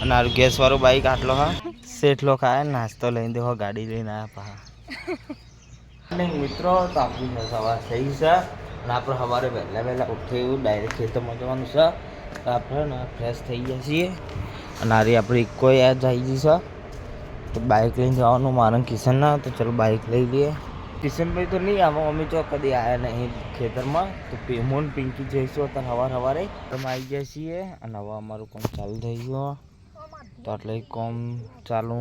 અને આ ગેસ વાળો બાઈક આટલો હા શેઠ લોકો આયા નાસ્તો લઈને દેખો ગાડી લઈને આયા પા નહીં મિત્રો તો આપણી સવાર થઈ છે અને આપણે સવારે વહેલા ઉઠી ડાયરેક્ટ ખેતરમાં જવાનું છે તો આપણે ને ફ્રેશ થઈ ગયા છીએ અને આરી આપણે કોઈ યાદ આવી ગઈ છે તો બાઇક લઈને જવાનું મારા કિશનના તો ચલો બાઇક લઈ લઈએ કિશનભાઈ તો નહીં આવો અમે તો કદી આવ્યા નહીં ખેતરમાં તો મોન પિંકી જઈશું અત્યારે સવારે તમે આવી ગયા છીએ અને હવે અમારું કામ ચાલુ થઈ ગયું તો એટલે કામ ચાલુ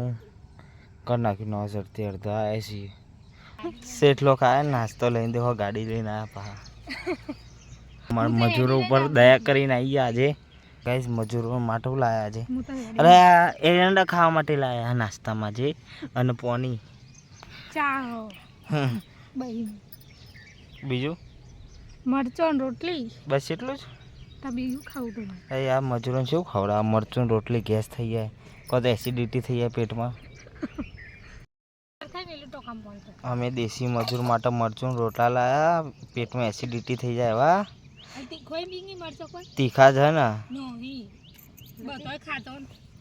કરી નાખ્યું 9:30 અડધા આવ્યા છીએ શેઠ લોકો આયા નાસ્તો લઈને દેખો ગાડી લઈને આવ્યા પા અમારા મજૂરો ઉપર દયા કરીને આવી ગયા આજે ગાઈસ મજૂરો માટે લાયા આજે અરે એરંડા ખાવા માટે લાયા નાસ્તામાં જે અને પોની ચા બીજું મરચું રોટલી બસ એટલું જ બીજું ખાવું તો આ મજૂરોને શું ખવડાવે મરચું રોટલી ગેસ થઈ જાય કોઈ એસિડિટી થઈ જાય પેટમાં અમે દેશી મજૂર માટે મરચું રોટલા લાયા પેટમાં એસિડિટી થઈ જાય એવા તીખા છે ને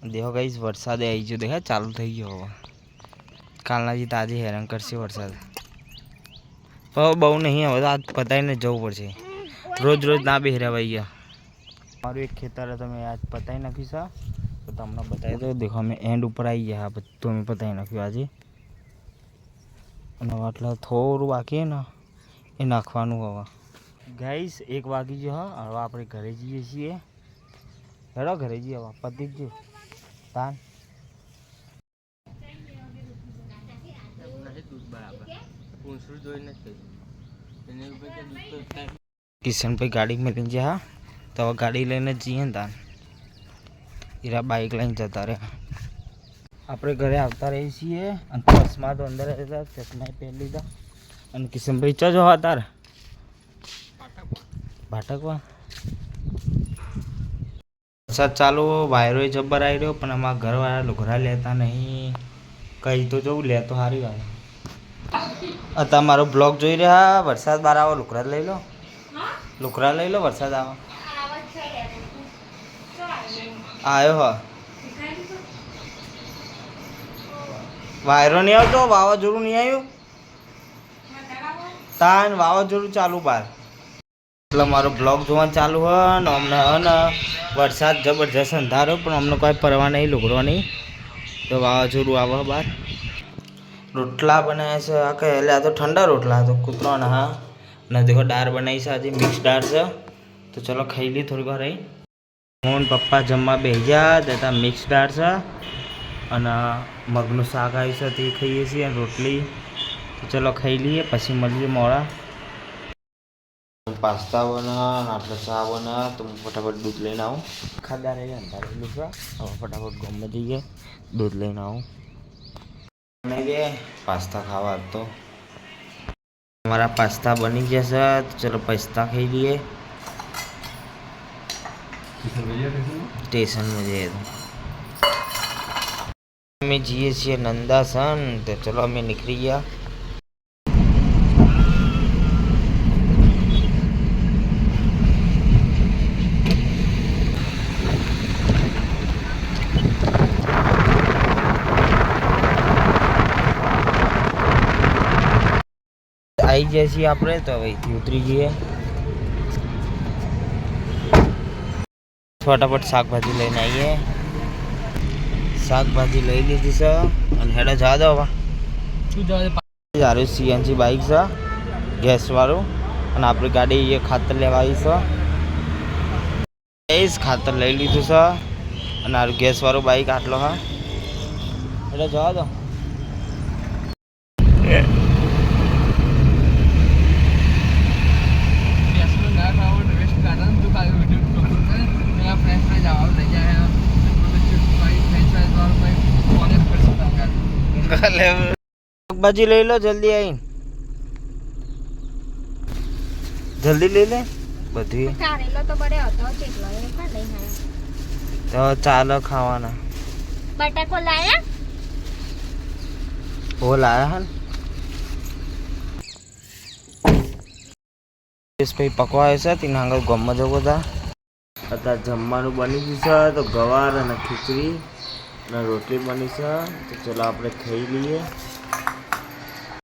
દેખો ગઈ વરસાદ આવી ગયો દેખા ચાલુ થઈ ગયો હવે કાલના જે તાજે હેરાન કરશે વરસાદ પણ બહુ નહીં હવે આજ પતાવીને જવું પડશે રોજ ના બેહરાવાઈ ગયા મારું એક ખેતર તમે આજ પતાવી નાખ્યું છે તો તમને બતાવી દો દેખો અમે એન્ડ ઉપર આવી ગયા આ બધું અમે પતાવી નાખ્યું આજે અને આટલા થોડું બાકી ને એ નાખવાનું હવે ગાઈસ 1 વાગી ગયો હા હવે આપણે ઘરે જઈએ છીએ હેડો ઘરે જઈએ હવે પતી જ ગયું તાન કિશનભાઈ ગાડી મેળવી જાય હા તો હવે ગાડી લઈને જઈએ ને તાન હીરા બાઇક લઈને જતા રહે આપણે ઘરે આવતા રહીએ છીએ અને ચશ્મા તો અંદર હતા ચશ્મા પહેરી લીધા અને કિશનભાઈ ચો જો તારે ભાટકવા વરસાદ ચાલુ વાયરો જબ્બર આવી રહ્યો પણ અમારા ઘરવાળા લુગડા લેતા નહીં કઈ તો જવું લેતો સારી વાત અત્યારે મારો બ્લોગ જોઈ રહ્યા વરસાદ બહાર આવો લુકડા લઈ લો વરસાદ આવો આવ્યો હા વાયરો નહીં આવતો વાવાઝોડું નહીં આવ્યું તાન વાવાઝોડું ચાલુ બહાર એટલે મારો બ્લોગ જોવાનું ચાલુ હોય ને અમને ને વરસાદ જબરજસ્ત અંધારો પણ અમને કોઈ પરવા નહીં લુગડો નહીં તો વાવાઝોડું આવે બહાર રોટલા બનાવ્યા છે આ કઈ એટલે આ તો ઠંડા રોટલા તો કૂતરાના હા ને દેખો દાળ બનાવી છે આજે મિક્સ દાળ છે તો ચલો ખાઈ લઈએ થોડી વાર અહીં હું પપ્પા જમવા બેસી ગયા દેતા મિક્સ દાળ છે અને મગનું શાક આવી છે તે ખાઈએ છીએ અને રોટલી તો ચલો ખાઈ લઈએ પછી મળીએ મોડા પાસ્તા બના આટલો ચા બના તો હું ફટાફટ દૂધ લઈને આવું ખાધા રહી અંધારેલું છે હવે ફટાફટ ગમે જઈએ દૂધ લઈને આવું અને કે પાસ્તા ખાવા તો हमारा पास्ता बनी जैसा तो चलो पास्ता खाई लिए स्टेशन में जाए में जिए छे नंदासन तो चलो हमें निकली गया आई जैसी આપણે તો અહીંથી ઉતરી જઈએ ફટાફટ શાકભાજી લઈને આવીએ શાકભાજી લઈ લીધી છે અને હેડા જા દો હવે શું જા રે સીએનજી બાઇક છે ગેસ વાળું અને આપણી ગાડી એ ખાતર લેવા આવી છે એ જ ખાતર લઈ લીધું છે અને આ ગેસ વાળું બાઇક આટલો હા હેડા જવા દો શાકભાજી લઈ લો જલ્દી આવીને જલ્દી લઈ લે બધી તો ચાલો ખાવાના બટાકો લાયા ઓ લાયા હન ભાઈ પકવાય છે તીના આગળ ગમમાં જવું બધા અત્યારે જમવાનું બની ગયું છે તો ગવાર અને ખીચડી અને રોટલી બની છે તો ચલો આપણે ખાઈ લઈએ.